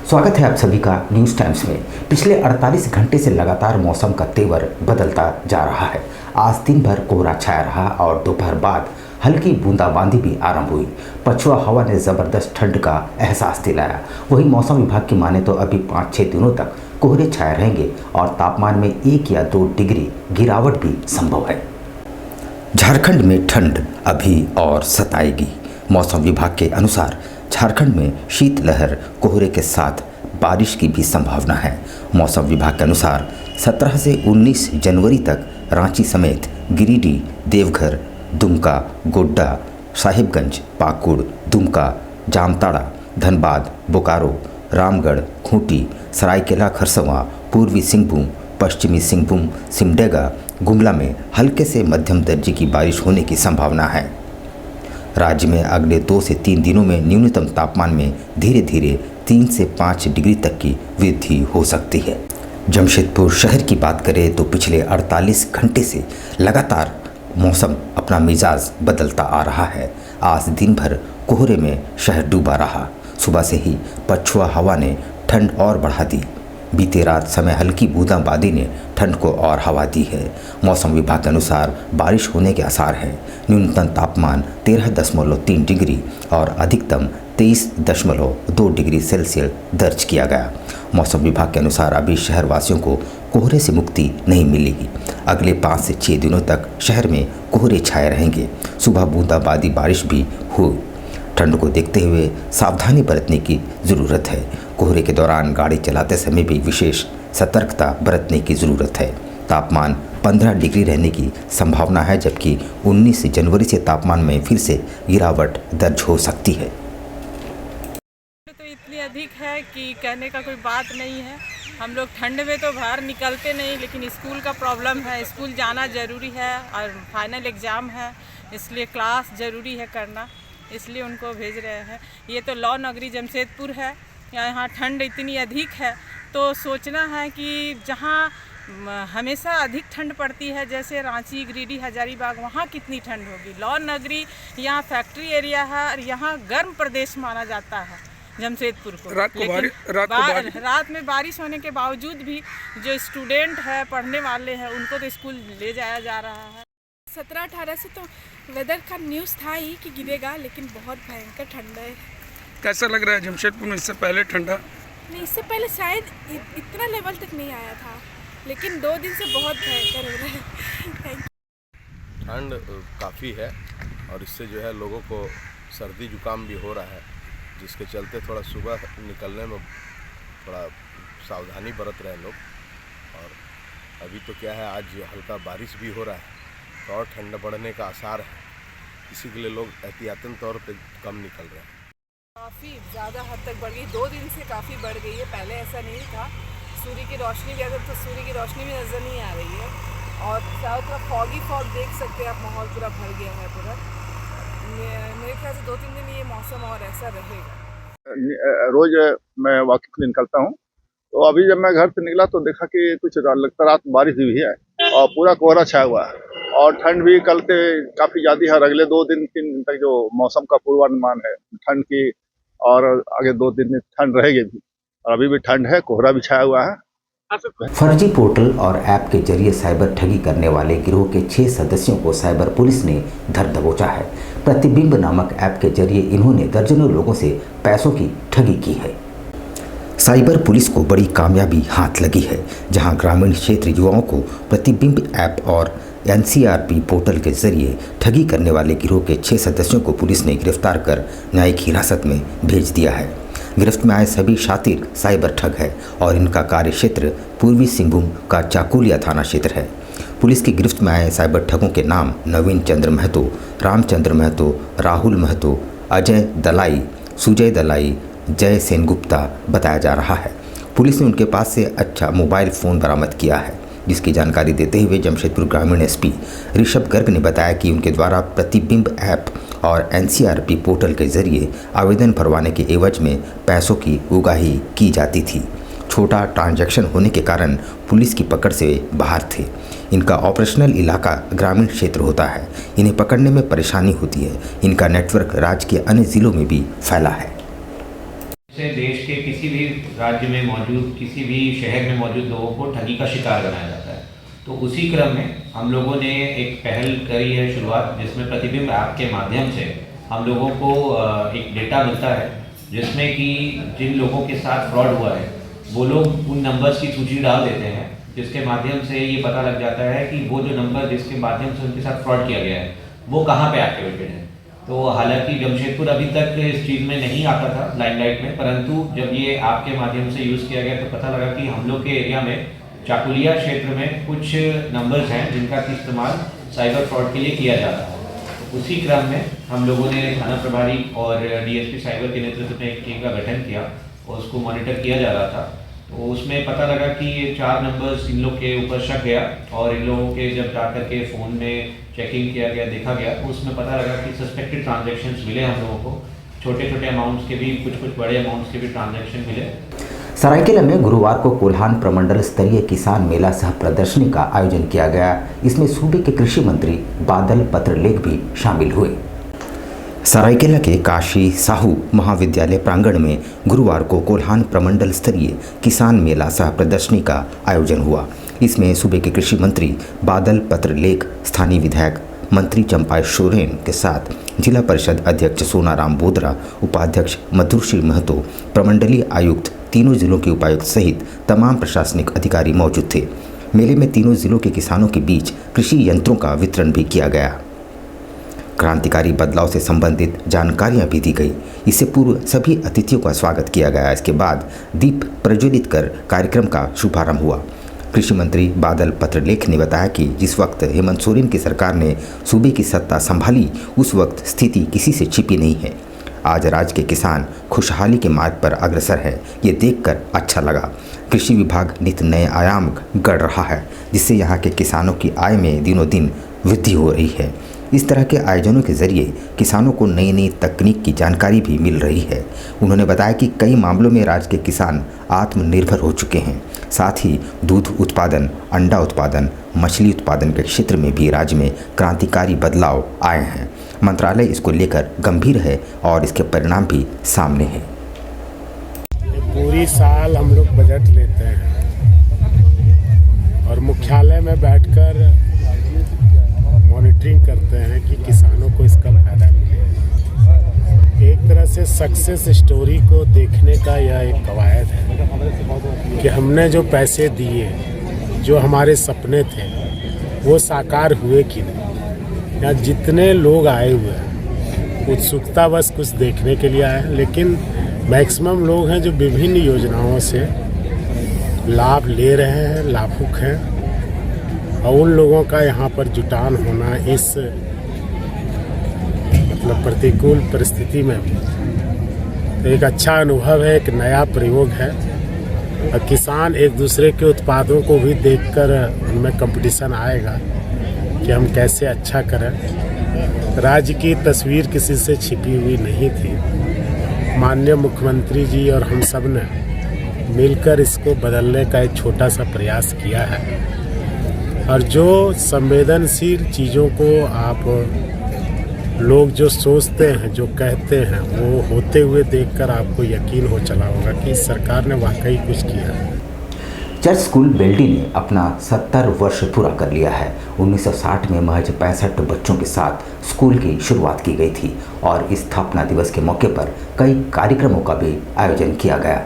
स्वागत है आप सभी का न्यूज़ टाइम्स में। पिछले 48 घंटे से लगातार मौसम का तेवर बदलता जा रहा है। आज दिन भर कोहरा छाया रहा और दोपहर बाद हल्की बूंदाबांदी भी आरंभ हुई। पछुआ हवा ने ज़बरदस्त ठंड का एहसास दिलाया। वहीं मौसम विभाग की माने तो अभी 5-6 दिनों तक कोहरे छाए रहेंगे और तापमान में 1 या 2 डिग्री गिरावट भी संभव है। झारखंड में ठंड अभी और सताएगी। मौसम विभाग के अनुसार झारखंड में शीतलहर, कोहरे के साथ बारिश की भी संभावना है। मौसम विभाग के अनुसार 17 से 19 जनवरी तक रांची समेत गिरिडीह, देवघर, दुमका, गोड्डा, साहिबगंज, पाकुड़, दुमका, जामताड़ा, धनबाद, बोकारो, रामगढ़, खूंटी, सरायकेला खरसवां, पूर्वी सिंहभूम, पश्चिमी सिंहभूम, सिमडेगा, गुमला में हल्के से मध्यम दर्जे की बारिश होने की संभावना है। राज्य में अगले 2 से 3 दिनों में न्यूनतम तापमान में धीरे धीरे 3 से 5 डिग्री तक की वृद्धि हो सकती है। जमशेदपुर शहर की बात करें तो पिछले 48 घंटे से लगातार मौसम अपना मिजाज बदलता आ रहा है। आज दिन भर कोहरे में शहर डूबा रहा। सुबह से ही पछुआ हवा ने ठंड और बढ़ा दी। बीते रात समय हल्की बूंदाबांदी ने ठंड को और हवा दी है। मौसम विभाग के अनुसार बारिश होने के आसार हैं। न्यूनतम तापमान 13.3 डिग्री और अधिकतम 23.2 डिग्री सेल्सियस दर्ज किया गया। मौसम विभाग के अनुसार अभी शहरवासियों को कोहरे से मुक्ति नहीं मिलेगी। अगले 5 से 6 दिनों तक शहर में कोहरे छाए रहेंगे। सुबह बूंदाबांदी बारिश भी हुई। ठंड को देखते हुए सावधानी बरतने की ज़रूरत है। कोहरे के दौरान गाड़ी चलाते समय भी विशेष सतर्कता बरतने की ज़रूरत है। तापमान 15 डिग्री रहने की संभावना है, जबकि 19 जनवरी से तापमान में फिर से गिरावट दर्ज हो सकती है। तो इतनी अधिक है कि कहने का कोई बात नहीं है। हम लोग ठंड में तो बाहर निकलते नहीं, लेकिन स्कूल का प्रॉब्लम है। स्कूल जाना ज़रूरी है और फाइनल एग्ज़ाम है, इसलिए क्लास ज़रूरी है करना, इसलिए उनको भेज रहे हैं। ये तो लौ नगरी जमशेदपुर है, यहाँ ठंड इतनी अधिक है तो सोचना है कि जहाँ हमेशा अधिक ठंड पड़ती है जैसे रांची, गिरिडीह, हजारीबाग, वहाँ कितनी ठंड होगी। लौ नगरी यहाँ फैक्ट्री एरिया है और यहाँ गर्म प्रदेश माना जाता है जमशेदपुर को। रात में बारिश होने के बावजूद भी जो स्टूडेंट है, पढ़ने वाले हैं, उनको तो स्कूल ले जाया जा रहा है। 17-18 से तो वेदर का न्यूज़ था ही कि गिरेगा, लेकिन बहुत भयंकर ठंड है। कैसा लग रहा है जमशेदपुर में इससे पहले ठंडा? नहीं, इससे पहले शायद इतना लेवल तक नहीं आया था, लेकिन 2 दिन से बहुत भयंकर हो रहा है। ठंड काफ़ी है और इससे जो है लोगों को सर्दी जुकाम भी हो रहा है, जिसके चलते थोड़ा सुबह निकलने में थोड़ा सावधानी बरत रहे हैं लोग। और अभी तो क्या है, आज हल्का बारिश भी हो रहा है तो और ठंड बढ़ने का आसार है, इसी के लिए लोग एहतियातन तौर पे कम निकल रहे हैं। काफ़ी ज़्यादा हद तक बढ़ गई, 2 दिन से काफ़ी बढ़ गई है। पहले ऐसा नहीं था। सूर्य की रोशनी भी, अगर तो सूर्य की रोशनी भी नज़र नहीं आ रही है और चारों तरफ फॉगी फॉग देख सकते हैं आप, माहौल पूरा भर गया है पूरा। मेरे ख्याल से 2-3 दिन ये मौसम और ऐसा रहेगा। रोज़ मैं वॉकिंग के लिए निकलता हूँ, तो अभी जब मैं घर से निकला तो देखा कि कुछ लगता रात बारिश हुई है और पूरा कोहरा छाया हुआ है और ठंड भी कल से काफ़ी ज़्यादा है। अगले 2-3 दिन तक जो मौसम का पूर्वानुमान है ठंड की, और आगे 2 दिन में ठंड रहेगी भी, और अभी भी ठंड है, कोहरा भी छाया हुआ है। फर्जी पोर्टल और ऐप के जरिए साइबर ठगी करने वाले गिरोह के 6 सदस्यों को साइबर पुलिस ने धर दबोचा है। प्रतिबिंब नामक ऐप के जरिए इन्होंने दर्जनों लोगों से पैसों की ठगी की है। साइबर पुलिस को बड़ी कामयाबी हाथ लगी है, जहां ग्रामीण क्षेत्र युवाओं को प्रतिबिंब ऐप और NCRP पोर्टल के जरिए ठगी करने वाले गिरोह के 6 सदस्यों को पुलिस ने गिरफ्तार कर न्यायिक हिरासत में भेज दिया है। गिरफ्त में आए सभी शातिर साइबर ठग है और इनका कार्य क्षेत्र पूर्वी सिंहभूम का चाकुलिया थाना क्षेत्र है। पुलिस की गिरफ्त में आए साइबर ठगों के नाम नवीन चंद्र महतो, रामचंद्र महतो, राहुल महतो, अजय दलाई, सुजय दलाई, जय सेनगुप्ता बताया जा रहा है। पुलिस ने उनके पास से अच्छा मोबाइल फ़ोन बरामद किया है, जिसकी जानकारी देते हुए जमशेदपुर ग्रामीण SP ऋषभ गर्ग ने बताया कि उनके द्वारा प्रतिबिंब ऐप और NCRP पोर्टल के जरिए आवेदन भरवाने के एवज में पैसों की उगाही की जाती थी। छोटा ट्रांजैक्शन होने के कारण पुलिस की पकड़ से बाहर थे। इनका ऑपरेशनल इलाका ग्रामीण क्षेत्र होता है। इन्हें पकड़ने में परेशानी होती है। इनका नेटवर्क राज्य के अन्य ज़िलों में भी फैला है। से देश के किसी किसी भी राज्य में मौजूद, किसी भी शहर में मौजूद लोगों को ठगी का शिकार बनाया जाता है। तो उसी क्रम में हम लोगों ने एक पहल करी है शुरुआत, जिसमें प्रतिबिंब ऐप के माध्यम से हम लोगों को एक डेटा मिलता है, जिसमें कि जिन लोगों के साथ फ्रॉड हुआ है वो लोग उन नंबर्स की सूची डाल देते हैं, जिसके माध्यम से ये पता लग जाता है कि वो जो नंबर जिसके माध्यम से उनके साथ फ्रॉड किया गया है वो कहाँ पे एक्टिवेटेड है। तो हालांकि जमशेदपुर अभी तक इस चीज़ में नहीं आता था लाइमलाइट में, परंतु जब ये ऐप के माध्यम से यूज़ किया गया तो पता लगा कि हम लोग के एरिया में चाकुलिया क्षेत्र में कुछ नंबर्स हैं जिनका इस्तेमाल साइबर फ्रॉड के लिए किया जाता है। तो उसी क्रम में हम लोगों ने थाना प्रभारी और डीएसपी साइबर के नेतृत्व में एक टीम का गठन किया और उसको मॉनिटर किया जा रहा था। तो उसमें पता लगा कि ये 4 नंबर्स इन लोग के ऊपर शक गया और इन लोगों के जब जाकर के फ़ोन में चेकिंग किया गया, देखा गया, तो उसमें पता लगा कि सस्पेक्टेड ट्रांजैक्शंस मिले हम लोगों को, छोटे छोटे अमाउंट्स के भी, कुछ बड़े अमाउंट्स के भी ट्रांजैक्शन मिले। सरायकेला में गुरुवार को कोल्हान प्रमंडल स्तरीय किसान मेला सह प्रदर्शनी का आयोजन किया गया। इसमें सूबे के कृषि मंत्री बादल पत्रलेख भी शामिल हुए। सरायकेला के काशी साहू महाविद्यालय प्रांगण में गुरुवार को कोल्हान प्रमंडल स्तरीय किसान मेला सह प्रदर्शनी का आयोजन हुआ। इसमें सूबे के कृषि मंत्री बादल पत्रलेख, स्थानीय विधायक मंत्री चंपाई सोरेन के साथ जिला परिषद अध्यक्ष सोनाराम बोदरा, उपाध्यक्ष मधुश्री महतो, प्रमंडलीय आयुक्त, तीनों जिलों के उपायुक्त सहित तमाम प्रशासनिक अधिकारी मौजूद थे। मेले में तीनों जिलों के किसानों के बीच कृषि यंत्रों का वितरण भी किया गया। क्रांतिकारी बदलाव से संबंधित जानकारियां भी दी गई। इससे पूर्व सभी अतिथियों का स्वागत किया गया। इसके बाद दीप प्रज्वलित कर कार्यक्रम का शुभारंभ हुआ। कृषि मंत्री बादल पत्रलेख ने बताया कि जिस वक्त हेमंत सोरेन की सरकार ने सूबे की सत्ता संभाली, उस वक्त स्थिति किसी से छिपी नहीं है। आज राज्य के किसान खुशहाली के मार्ग पर अग्रसर है, ये देखकर अच्छा लगा। कृषि विभाग नित नए आयाम गढ़ रहा है, जिससे यहाँ के किसानों की आय में दिनों दिन वृद्धि हो रही है। इस तरह के आयोजनों के जरिए किसानों को नई नई तकनीक की जानकारी भी मिल रही है। उन्होंने बताया कि कई मामलों में राज्य के किसान आत्मनिर्भर हो चुके हैं। साथ ही दूध उत्पादन, अंडा उत्पादन, मछली उत्पादन के क्षेत्र में भी राज्य में क्रांतिकारी बदलाव आए हैं। मंत्रालय इसको लेकर गंभीर है और इसके परिणाम भी सामने हैं। पूरी साल हम लोग बजट लेते हैं और मुख्यालय में बैठकर मॉनिटरिंग करते हैं कि किसानों को इसका फायदा मिले। एक तरह से सक्सेस स्टोरी को देखने का यह एक कवायद है कि हमने जो पैसे दिए, जो हमारे सपने थे, वो साकार हुए कि नहीं। यहाँ जितने लोग आए हुए हैं उत्सुकता बस कुछ देखने के लिए आए हैं, लेकिन मैक्सिमम लोग हैं जो विभिन्न योजनाओं से लाभ ले रहे हैं, लाभुक हैं। और उन लोगों का यहाँ पर जुटान होना इस मतलब प्रतिकूल परिस्थिति में भी तो एक अच्छा अनुभव है, एक नया प्रयोग है। और किसान एक दूसरे के उत्पादों को भी देखकर उनमें कंपटीशन आएगा कि हम कैसे अच्छा करें। राज्य की तस्वीर किसी से छिपी हुई नहीं थी। माननीय मुख्यमंत्री जी और हम सब ने मिलकर इसको बदलने का एक छोटा सा प्रयास किया है। और जो संवेदनशील चीज़ों को आप लोग जो सोचते हैं, जो कहते हैं, वो होते हुए देखकर आपको यकीन हो चला होगा कि सरकार ने वाकई कुछ किया है। चर्च स्कूल बेल्डी ने अपना 70 वर्ष पूरा कर लिया है। 1960 में महज 65 बच्चों के साथ स्कूल की शुरुआत की गई थी और इस स्थापना दिवस के मौके पर कई कार्यक्रमों का भी आयोजन किया गया।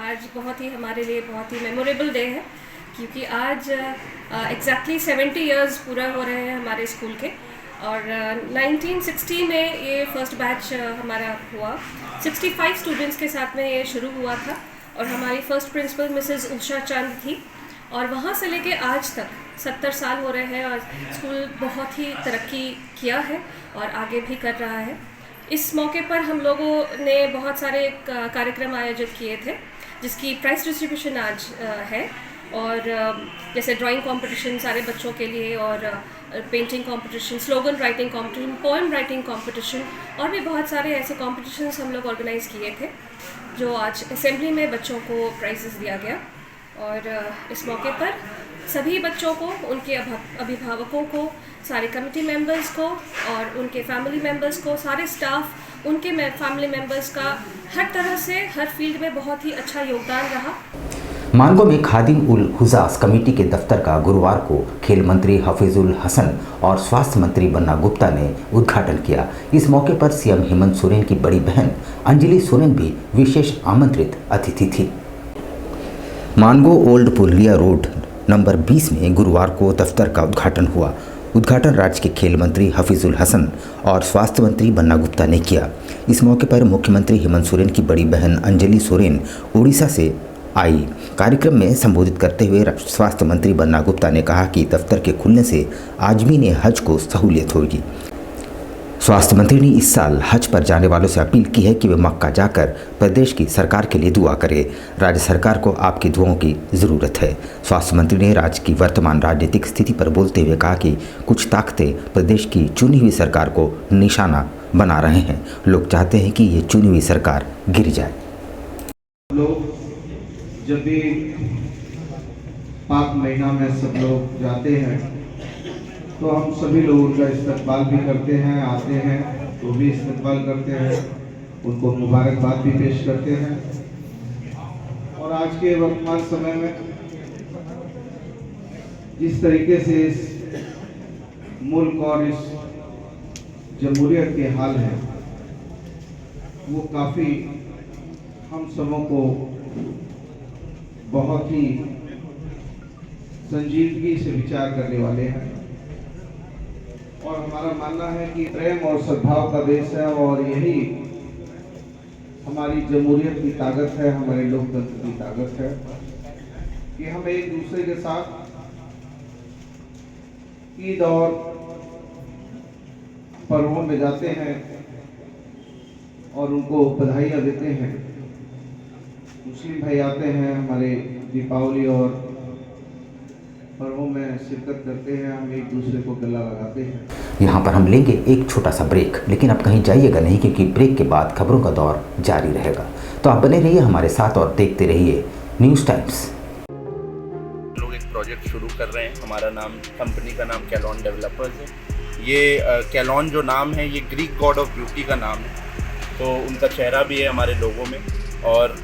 आज बहुत ही हमारे लिए बहुत ही मेमोरेबल डे है, क्योंकि आज एग्जैक्टली 70 इयर्स पूरा हो रहे हैं हमारे स्कूल के। और 1960 में ये फर्स्ट बैच हमारा हुआ। 65 स्टूडेंट्स के साथ में ये शुरू हुआ था और हमारी फर्स्ट प्रिंसिपल मिसेस उषा चंद थी। और वहाँ से लेके आज तक 70 साल हो रहे हैं और स्कूल बहुत ही तरक्की किया है और आगे भी कर रहा है। इस मौके पर हम लोगों ने बहुत सारे कार्यक्रम आयोजित किए थे, जिसकी प्राइस डिस्ट्रीब्यूशन आज है। और जैसे ड्राइंग कंपटीशन सारे बच्चों के लिए, और painting competition, slogan writing competition, poem writing competition, और भी बहुत सारे ऐसे कॉम्पिटिशन्स हम लोग ऑर्गेनाइज किए थे, जो आज असेंबली में बच्चों को प्राइजेस दिया गया। और इस मौके पर सभी बच्चों को, उनके अभिभावकों को, सारे कमेटी मेंबर्स को और उनके फैमिली मेंबर्स को, सारे स्टाफ, उनके फैमिली मेंबर्स का हर तरह से हर फील्ड में बहुत ही अच्छा योगदान रहा। मानगो में खादिम उल हुजास कमेटी के दफ्तर का गुरुवार को खेल मंत्री हफीजुल हसन और स्वास्थ्य मंत्री बन्ना गुप्ता ने उद्घाटन किया। इस मौके पर सीएम हेमंत सोरेन की बड़ी बहन अंजलि सोरेन भी विशेष आमंत्रित अतिथि थी। मानगो ओल्ड पुलिया रोड नंबर 20 में गुरुवार को दफ्तर का उद्घाटन हुआ। उद्घाटन राज्य के खेल मंत्री हफीजुल हसन और स्वास्थ्य मंत्री बन्ना गुप्ता ने किया। इस मौके पर मुख्यमंत्री हेमंत सोरेन की बड़ी बहन अंजलि सोरेन उड़ीसा से आई। कार्यक्रम में संबोधित करते हुए स्वास्थ्य मंत्री बन्ना गुप्ता ने कहा कि दफ्तर के खुलने से आजमीन हज को सहूलियत होगी। स्वास्थ्य मंत्री ने इस साल हज पर जाने वालों से अपील की है कि वे मक्का जाकर प्रदेश की सरकार के लिए दुआ करें। राज्य सरकार को आपकी दुआओं की ज़रूरत है। स्वास्थ्य मंत्री ने राज्य की वर्तमान राजनीतिक स्थिति पर बोलते हुए कहा कि कुछ ताकतें प्रदेश की चुनी हुई सरकार को निशाना बना रहे हैं। लोग चाहते हैं कि ये चुनी हुई सरकार गिर जाए। लोग जब भी पाक महीना में सब लोग जाते हैं तो हम सभी लोग उनका इस्तकबाल भी करते हैं, आते हैं तो भी इस्तकबाल करते हैं, उनको मुबारकबाद भी पेश करते हैं। और आज के वर्तमान समय में जिस तरीके से इस मुल्क और इस जमहूरियत के हाल है वो काफ़ी हम सबों को बहुत ही संजीदगी से विचार करने वाले हैं। और हमारा मानना है कि प्रेम और सद्भाव का देश है और यही हमारी जमहूरियत की ताकत है, हमारे लोकतंत्र की ताकत है कि हम एक दूसरे के साथ ईद और पर्वों में जाते हैं और उनको बधाइयाँ देते हैं। मुस्लिम भाई आते हैं, हमारे दीपावली और पर्वों में शिरकत करते हैं, हम एक दूसरे को गला लगाते हैं। यहाँ पर हम लेंगे एक छोटा सा ब्रेक, लेकिन अब कहीं जाइएगा नहीं क्योंकि ब्रेक के बाद खबरों का दौर जारी रहेगा। तो आप बने रहिए हमारे साथ और देखते रहिए न्यूज़ टाइम्स। लोग एक प्रोजेक्ट शुरू कर रहे हैं। हमारा नाम, कंपनी का नाम कैलॉन डेवलपर्स है। ये कैलॉन जो नाम है ये ग्रीक गॉड ऑफ ब्यूटी का नाम है, तो उनका चेहरा भी है हमारे लोगों में। और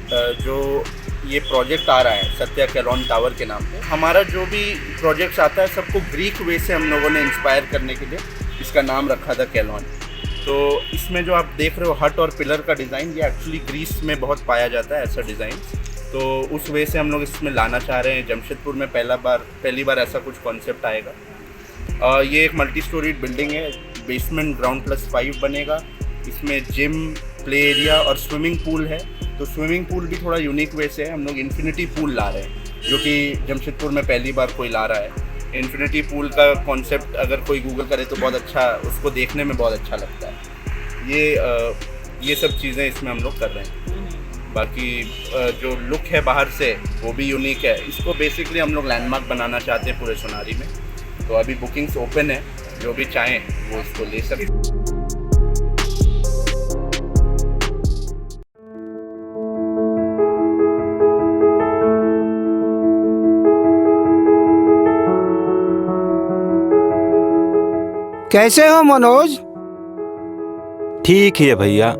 जो ये प्रोजेक्ट आ रहा है सत्या कैलॉन टावर के नाम पे, हमारा जो भी प्रोजेक्ट्स आता है सबको ग्रीक वे से हम लोगों ने इंस्पायर करने के लिए इसका नाम रखा था कैलॉन। तो इसमें जो आप देख रहे हो हट और पिलर का डिज़ाइन, ये एक्चुअली ग्रीस में बहुत पाया जाता है ऐसा डिज़ाइन। तो उस वे से हम लोग इसमें लाना चाह रहे हैं। जमशेदपुर में पहली बार ऐसा कुछ कॉन्सेप्ट आएगा। ये एक मल्टी स्टोरीड बिल्डिंग है, बेसमेंट ग्राउंड +5 बनेगा। इसमें जिम, प्ले एरिया और स्विमिंग पूल है। तो स्विमिंग पूल भी थोड़ा यूनिक वे से है, हम लोग इन्फिनिटी पूल ला रहे हैं जो कि जमशेदपुर में पहली बार कोई ला रहा है। इन्फिनिटी पूल का कॉन्सेप्ट अगर कोई गूगल करे तो बहुत अच्छा, उसको देखने में बहुत अच्छा लगता है। ये सब चीज़ें इसमें हम लोग कर रहे हैं। बाकी जो लुक है बाहर से वो भी यूनिक है। इसको बेसिकली हम लोग लैंडमार्क बनाना चाहते हैं पूरे सोनारी में। तो अभी बुकिंग्स ओपन है, जो भी चाहें वो इसको ले सकते हैं। कैसे हो मनोज? ठीक है भैया।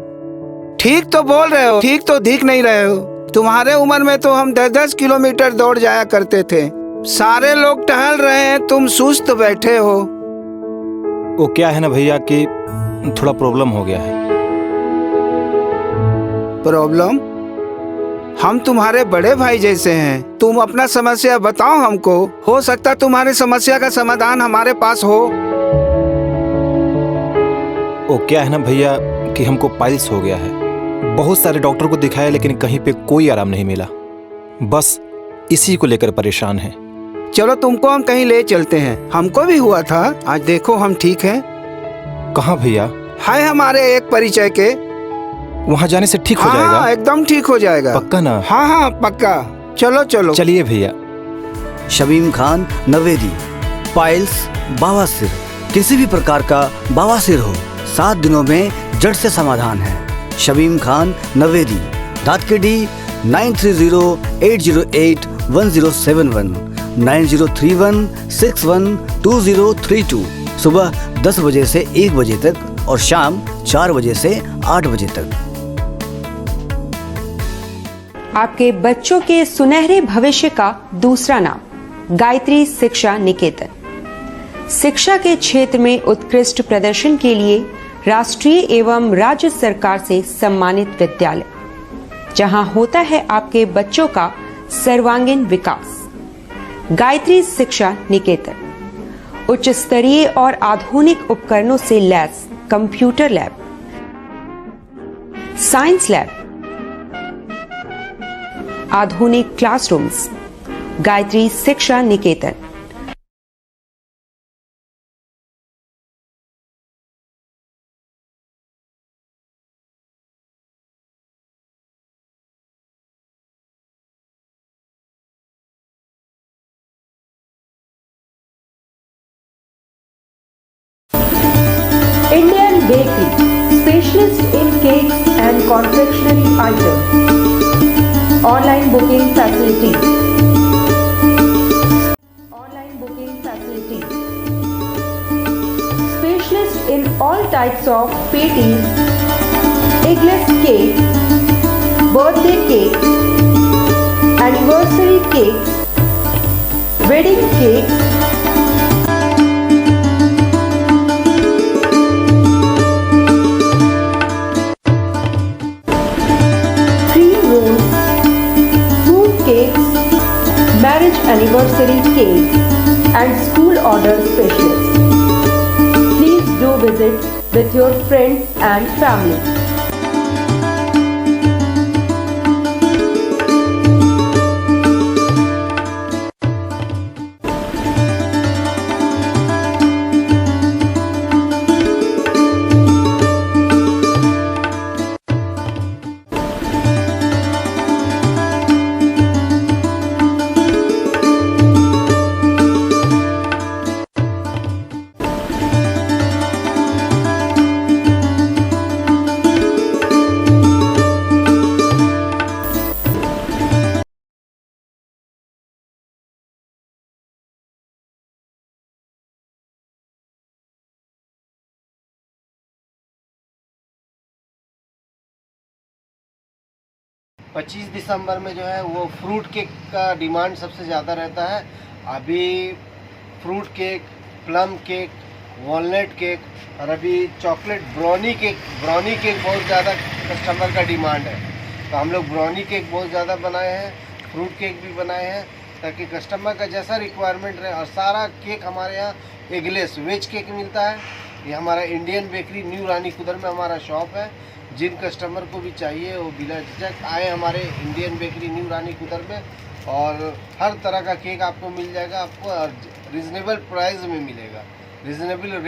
ठीक तो बोल रहे हो, ठीक तो दिख नहीं रहे हो। तुम्हारे उम्र में तो हम 10-10 किलोमीटर दौड़ जाया करते थे। सारे लोग टहल रहे हैं, तुम सुस्त बैठे हो। वो क्या है ना भैया कि थोड़ा प्रॉब्लम हो गया है। प्रॉब्लम? हम तुम्हारे बड़े भाई जैसे हैं, तुम अपना समस्या बताओ हमको। हो सकता तुम्हारी समस्या का समाधान हमारे पास हो। वो क्या है ना भैया कि हमको पाइल्स हो गया है। बहुत सारे डॉक्टर को दिखाया लेकिन कहीं पे कोई आराम नहीं मिला। बस इसी को लेकर परेशान है। चलो तुमको हम कहीं ले चलते हैं, हमको भी हुआ था। आज देखो हम ठीक हैं। कहाँ भैया? है हमारे एक परिचय के। वहाँ जाने से ठीक हो जाएगा? हाँ, एकदम ठीक हो जाएगा। पक्का ना? हाँ हाँ पक्का। चलो चलो चलिए भैया। शमीम खान नवेदी, पाइल्स, बवासीर, किसी भी प्रकार का बवासीर हो 7 दिनों में जड़ से समाधान है। शमीम खान नवेदी, दातकेडी 9308081071, 9031612032 सुबह 10 बजे से 1 बजे तक और शाम 4 बजे से 8 बजे तक। आपके बच्चों के सुनहरे भविष्य का दूसरा नाम गायत्री शिक्षा निकेतन। शिक्षा के क्षेत्र में उत्कृष्ट प्रदर्शन के लिए राष्ट्रीय एवं राज्य सरकार से सम्मानित विद्यालय, जहां होता है आपके बच्चों का सर्वांगीण विकास। गायत्री शिक्षा निकेतन उच्च स्तरीय और आधुनिक उपकरणों से lace computer lab, science lab, आधुनिक क्लासरूम्स। गायत्री शिक्षा निकेतन। Indian Bakery, specialist in cakes and confectionery items. Online booking facilities. Specialist in all types of patties, eggless cake, birthday cake, anniversary cakes, wedding cakes, marriage anniversary cakes and school order specialists. Please do visit with your friends and family. पच्चीस दिसंबर में जो है वो fruit cake का demand सबसे ज़्यादा रहता है। अभी fruit cake, plum cake, walnut cake और अभी चॉकलेट ब्राउनी केक बहुत ज़्यादा कस्टमर का डिमांड है। तो हम लोग ब्राउनी केक बहुत ज़्यादा बनाए हैं, फ्रूट केक भी बनाए हैं ताकि कस्टमर का जैसा रिक्वायरमेंट रहे। और सारा केक हमारे यहाँ एगलेस वेज केक मिलता है। ये हमारा इंडियन बेकरी न्यू रानी कुदर में हमारा शॉप है। जिन कस्टमर को भी चाहिए वो बिना झिझक आए हमारे इंडियन बेकरी न्यू रानी कुदर में, और हर तरह का केक आपको मिल जाएगा। आपको रिजनेबल प्राइस में मिलेगा, रिजनेबल रेट।